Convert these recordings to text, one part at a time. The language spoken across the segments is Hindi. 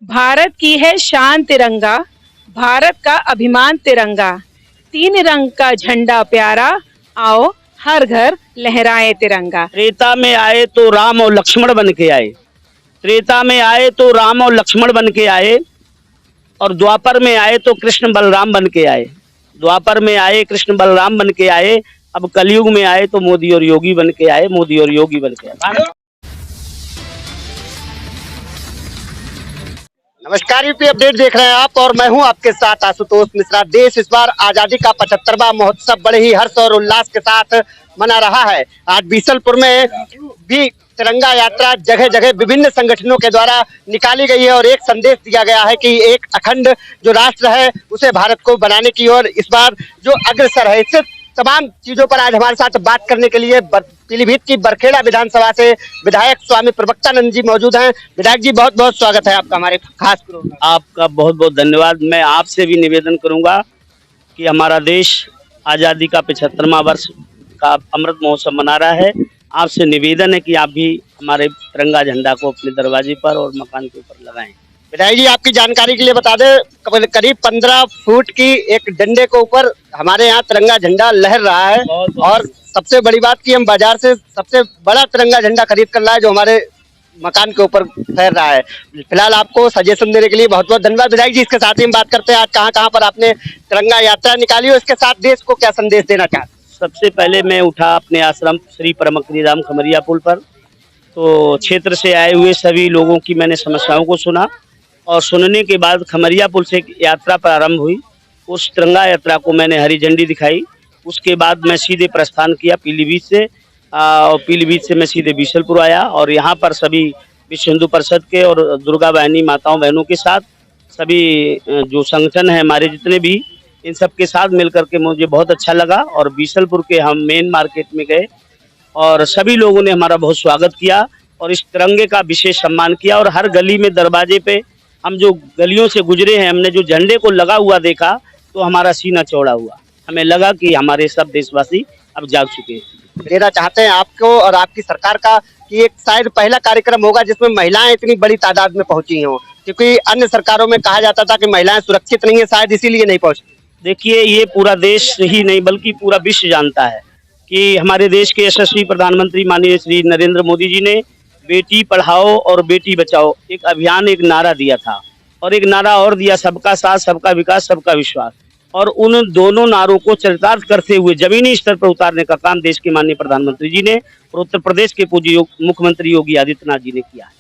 भारत की है शान तिरंगा, भारत का अभिमान तिरंगा। तीन रंग का झंडा प्यारा, आओ हर घर लहराए तिरंगा। त्रेता में आए तो राम और लक्ष्मण बन के आए। त्रेता में आए तो राम और लक्ष्मण बन के आए और द्वापर में आए तो कृष्ण बलराम बन के आए। द्वापर में आए कृष्ण बलराम बन के आए, अब कलयुग में आए तो मोदी और योगी बन के आए, मोदी और योगी बन के आए। नमस्कार, यूपी अपडेट देख रहे हैं आप और मैं हूं आपके साथ आशुतोष मिश्रा। देश इस बार आजादी का 75वां महोत्सव बड़े ही हर्ष और उल्लास के साथ मना रहा है। आज बीसलपुर में भी तिरंगा यात्रा जगह जगह विभिन्न संगठनों के द्वारा निकाली गई है और एक संदेश दिया गया है कि एक अखंड जो राष्ट्र है उसे भारत को बनाने की ओर इस बार जो अग्रसर है। इससे तमाम चीजों पर आज हमारे साथ बात करने के लिए पीलीभीत की बरखेड़ा विधानसभा से विधायक स्वामी प्रवक्तानंद जी मौजूद हैं। विधायक जी, बहुत बहुत स्वागत है आपका हमारे खास प्रोग्राम में। आपका बहुत बहुत धन्यवाद। मैं आपसे भी निवेदन करूंगा कि हमारा देश आज़ादी का 75वां वर्ष का अमृत महोत्सव मना रहा है। आपसे निवेदन है कि आप भी हमारे तिरंगा झंडा को अपने दरवाजे पर और मकान के ऊपर लगाएं। विधायक जी, आपकी जानकारी के लिए बता दें, करीब 15 फुट की एक डंडे के ऊपर हमारे यहाँ तिरंगा झंडा लहर रहा है और सबसे बड़ी बात कि हम बाजार से सबसे बड़ा तिरंगा झंडा खरीद कर लाए जो हमारे मकान के ऊपर फहर रहा है। फिलहाल आपको सजेशन देने के लिए बहुत बहुत धन्यवाद। विधायक जी, इसके साथ ही हम बात करते हैं आज कहाँ कहाँ पर आपने तिरंगा यात्रा निकाली और इसके साथ देश को क्या संदेश देना चाहते हैं। सबसे पहले मैं उठा अपने आश्रम श्री परमक्री राम खमरिया पुल पर, तो क्षेत्र से आए हुए सभी लोगों की मैंने समस्याओं को सुना और सुनने के बाद खमरिया पुल से एक यात्रा प्रारंभ हुई। उस तिरंगा यात्रा को मैंने हरी झंडी दिखाई। उसके बाद मैं सीधे प्रस्थान किया पीलीभीत से और पीलीभीत से मैं सीधे बीसलपुर आया और यहाँ पर सभी विश्व हिंदू परिषद के और दुर्गा वाहिनी माताओं बहनों के साथ सभी जो संगठन है हमारे जितने भी, इन सब के साथ मिलकर के मुझे बहुत अच्छा लगा और बीसलपुर के हम मेन मार्केट में गए और सभी लोगों ने हमारा बहुत स्वागत किया और इस तिरंगे का विशेष सम्मान किया और हर गली में दरवाजे पे हम जो गलियों से गुजरे हैं, हमने जो झंडे को लगा हुआ देखा तो हमारा सीना चौड़ा हुआ। हमें लगा कि हमारे सब देशवासी अब जाग चुके हैं। देना चाहते हैं आपको और आपकी सरकार का कि एक शायद पहला कार्यक्रम होगा जिसमें महिलाएं इतनी बड़ी तादाद में पहुंची हों, क्योंकि अन्य सरकारों में कहा जाता था कि महिलाएं सुरक्षित नहीं है, शायद इसीलिए नहीं पहुंची। देखिए, ये पूरा देश ही नहीं बल्कि पूरा विश्व जानता है कि हमारे देश के यशस्वी प्रधानमंत्री माननीय श्री नरेंद्र मोदी जी ने बेटी पढ़ाओ और बेटी बचाओ एक अभियान, एक नारा दिया था और एक नारा और दिया, सबका साथ सबका विकास सबका विश्वास। और उन दोनों नारों को चरितार्थ करते हुए जमीनी स्तर पर उतारने का काम देश के माननीय प्रधानमंत्री जी ने और उत्तर प्रदेश के पूज्य मुख्यमंत्री योगी आदित्यनाथ जी ने किया है।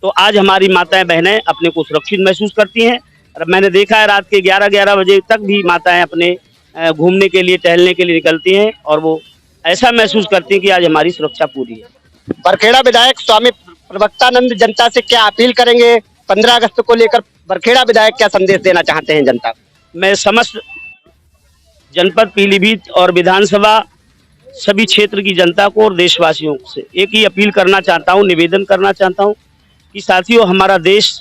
तो आज हमारी माताएं बहनें अपने को सुरक्षित महसूस करती हैं और मैंने देखा है रात के 11-11 बजे तक भी माताएं अपने घूमने के लिए, टहलने के लिए निकलती हैं और वो ऐसा महसूस करती हैं कि आज हमारी सुरक्षा पूरी है। बरखेड़ा विधायक स्वामी प्रवक्तानंद जनता से क्या अपील करेंगे? 15 अगस्त को लेकर बरखेड़ा विधायक क्या संदेश देना चाहते हैं जनता को? मैं समस्त जनपद पीलीभीत और विधानसभा सभी क्षेत्र की जनता को और देशवासियों से एक ही अपील करना चाहता हूं, निवेदन करना चाहता हूं कि साथियों, हमारा देश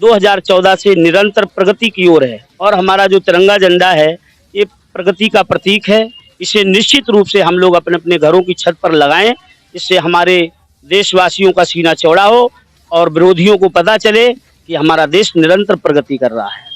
2014 से निरंतर प्रगति की ओर है और हमारा जो तिरंगा झंडा है ये प्रगति का प्रतीक है। इसे निश्चित रूप से हम लोग अपने अपने घरों की छत पर लगाएं, जिससे हमारे देशवासियों का सीना चौड़ा हो और विरोधियों को पता चले कि हमारा देश निरंतर प्रगति कर रहा है।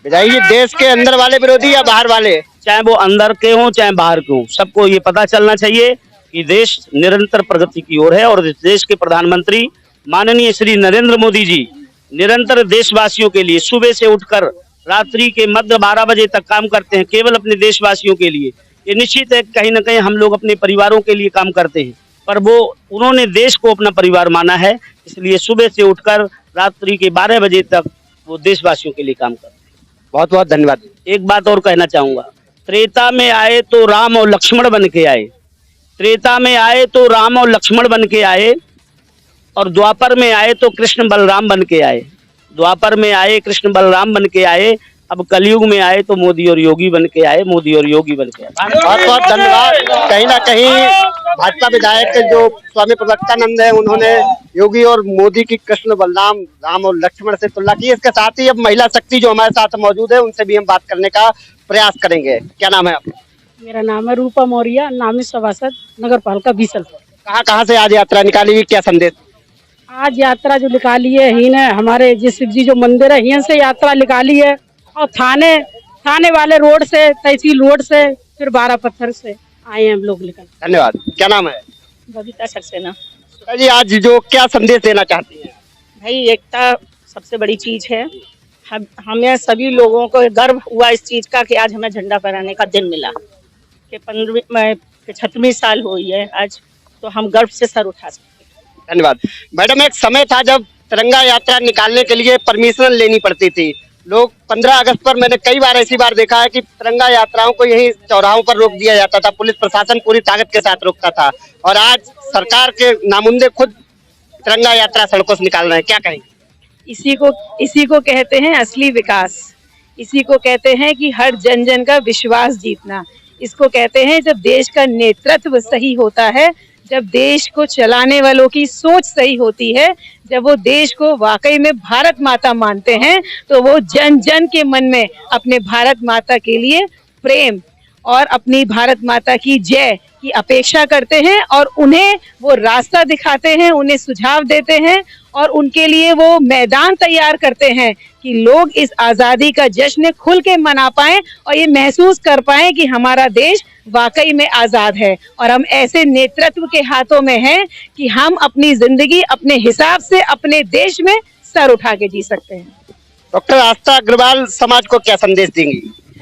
विधायक जी, देश के अंदर वाले विरोधी या बाहर वाले, चाहे वो अंदर के हों चाहे बाहर के हों, सबको ये पता चलना चाहिए कि देश निरंतर प्रगति की ओर है और देश के प्रधानमंत्री माननीय श्री नरेंद्र मोदी जी निरंतर देशवासियों के लिए सुबह से उठकर रात्रि के मध्य 12 बजे तक काम करते हैं केवल अपने देशवासियों के लिए। ये निश्चित है कहीं ना कहीं हम लोग अपने परिवारों के लिए काम करते हैं, पर वो उन्होंने देश को अपना परिवार माना है, इसलिए सुबह से उठकर रात्रि के 12 बजे तक वो देशवासियों के लिए काम करते हैं। बहुत बहुत धन्यवाद। एक बात और कहना चाहूंगा, त्रेता में आए तो राम और लक्ष्मण बन के आए। त्रेता में आए तो राम और लक्ष्मण बन के आए और द्वापर में आए तो कृष्ण बलराम बन के आए। द्वापर में आए कृष्ण बलराम बन के आए, अब कलयुग में आए तो मोदी और योगी बन के आए, मोदी और योगी बन के आए। बहुत बहुत धन्यवाद। कहीं ना कहीं भाजपा विधायक जो स्वामी प्रवक्तानंद है उन्होंने योगी और मोदी की कृष्ण बलराम, राम और लक्ष्मण से तुलना की। इसके साथ ही अब महिला शक्ति जो हमारे साथ मौजूद है उनसे भी हम बात करने का प्रयास करेंगे। क्या नाम है आपका? मेरा नाम है रूपा मौर्य, नामी सभासद नगर पालिका बीसलपुर। कहाँ कहाँ से आज यात्रा निकाली, क्या संदेश? आज यात्रा जो निकाली है ही ने हमारे जिस शिव जी जो मंदिर है यहीं से यात्रा निकाली है और थाने वाले रोड से, तहसील रोड से, फिर 12 पत्थर से आए हैं हम लोग निकल। धन्यवाद। क्या नाम है? बबीता सक्सेना। जी आज जो क्या संदेश देना चाहती हैं? भाई एकता सबसे बड़ी चीज है। हमें सभी लोगों को गर्व हुआ इस चीज का कि आज हमें झंडा फहराने का दिन मिला कि 75वीं साल हुई है आज, तो हम गर्व से सर उठा सकते हैं। धन्यवाद। मैडम एक समय था जब तिरंगा यात्रा निकालने के लिए परमिशन लेनी पड़ती थी। लोग 15 अगस्त पर मैंने कई बार ऐसी बार देखा है कि तिरंगा यात्राओं को यही चौराहों पर रोक दिया जाता था, पुलिस प्रशासन पूरी ताकत के साथ रोकता था, और आज सरकार के नामुंदे खुद तिरंगा यात्रा सड़कों से निकाल रहे हैं। क्या कहेंगे? इसी को कहते हैं असली विकास। इसी को कहते हैं कि हर जन जन का विश्वास जीतना। इसको कहते हैं जब देश का नेतृत्व सही होता है, जब देश को चलाने वालों की सोच सही होती है, जब वो देश को वाकई में भारत माता मानते हैं, तो वो जन जन के मन में अपने भारत माता के लिए प्रेम और अपनी भारत माता की जय की अपेक्षा करते हैं और उन्हें वो रास्ता दिखाते हैं, उन्हें सुझाव देते हैं और उनके लिए वो मैदान तैयार करते हैं कि लोग इस आज़ादी का जश्न खुल के मना पाएं और ये महसूस कर पाएं कि हमारा देश वाकई में आज़ाद है और हम ऐसे नेतृत्व के हाथों में हैं कि हम अपनी जिंदगी अपने हिसाब से अपने देश में सर उठा के जी सकते हैं। डॉक्टर आस्था अग्रवाल समाज को क्या संदेश देंगी?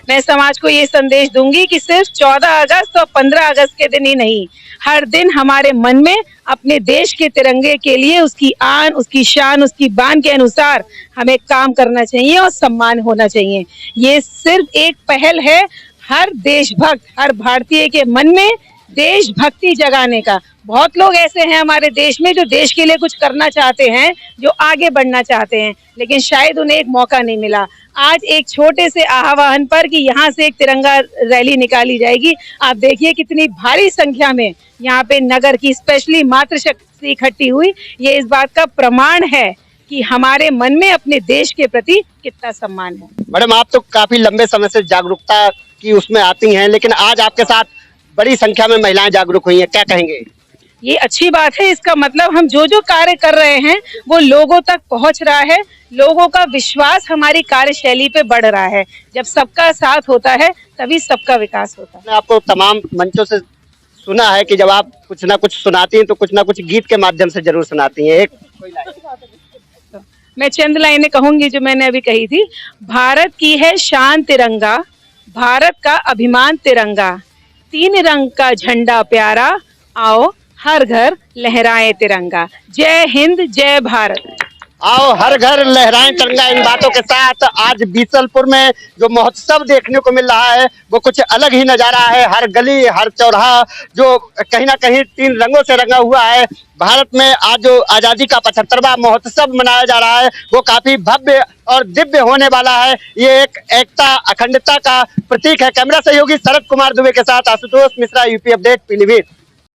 मैं समाज को ये संदेश दूंगी कि सिर्फ 14 अगस्त और 15 अगस्त के दिन ही नहीं, हर दिन हमारे मन में अपने देश के तिरंगे के लिए उसकी आन, उसकी शान, उसकी बान के अनुसार हमें काम करना चाहिए और सम्मान होना चाहिए। ये सिर्फ एक पहल है हर देशभक्त, हर भारतीय के मन में देशभक्ति जगाने का। बहुत लोग ऐसे हैं हमारे देश में जो देश के लिए कुछ करना चाहते हैं, जो आगे बढ़ना चाहते हैं, लेकिन शायद उन्हें एक मौका नहीं मिला। आज एक छोटे से आह्वान पर कि यहाँ से एक तिरंगा रैली निकाली जाएगी, आप देखिए कितनी भारी संख्या में यहाँ पे नगर की स्पेशली मातृशक्ति इकट्ठी हुई। ये इस बात का प्रमाण है कि हमारे मन में अपने देश के प्रति कितना सम्मान है। मैडम आप तो काफी लंबे समय से जागरूकता की उसमें आती हैं, लेकिन आज आपके साथ बड़ी संख्या में महिलाएं जागरूक हुई हैं, क्या कहेंगे? ये अच्छी बात है। इसका मतलब हम जो जो कार्य कर रहे हैं वो लोगों तक पहुंच रहा है, लोगों का विश्वास हमारी कार्यशैली पे बढ़ रहा है। जब सबका साथ होता है तभी सबका विकास होता है। मैंने आपको तमाम मंचों से सुना है कि जब आप कुछ ना कुछ सुनाती हैं तो कुछ ना कुछ गीत के माध्यम से जरूर सुनाती हैं। एक कोई लाइन? मैं चंद लाइनें कहूंगी जो मैंने अभी कही थी। भारत की है शान तिरंगा, भारत का अभिमान तिरंगा, 3 रंग का झंडा प्यारा, आओ हर घर लहराए तिरंगा। जय हिंद, जय भारत। आओ हर घर लहराएं तिरंगा। इन बातों के साथ आज बीसलपुर में जो महोत्सव देखने को मिल रहा है वो कुछ अलग ही नजारा है। हर गली, हर चौराहा जो कहीं ना कहीं 3 रंगों से रंगा हुआ है। भारत में आज जो आजादी का 75वां महोत्सव मनाया जा रहा है वो काफी भव्य और दिव्य होने वाला है। ये एक एकता, अखंडता का प्रतीक है। कैमरा सहयोगी शरद कुमार दुबे के साथ आशुतोष मिश्रा, यूपी अपडेट, पीलीभीत।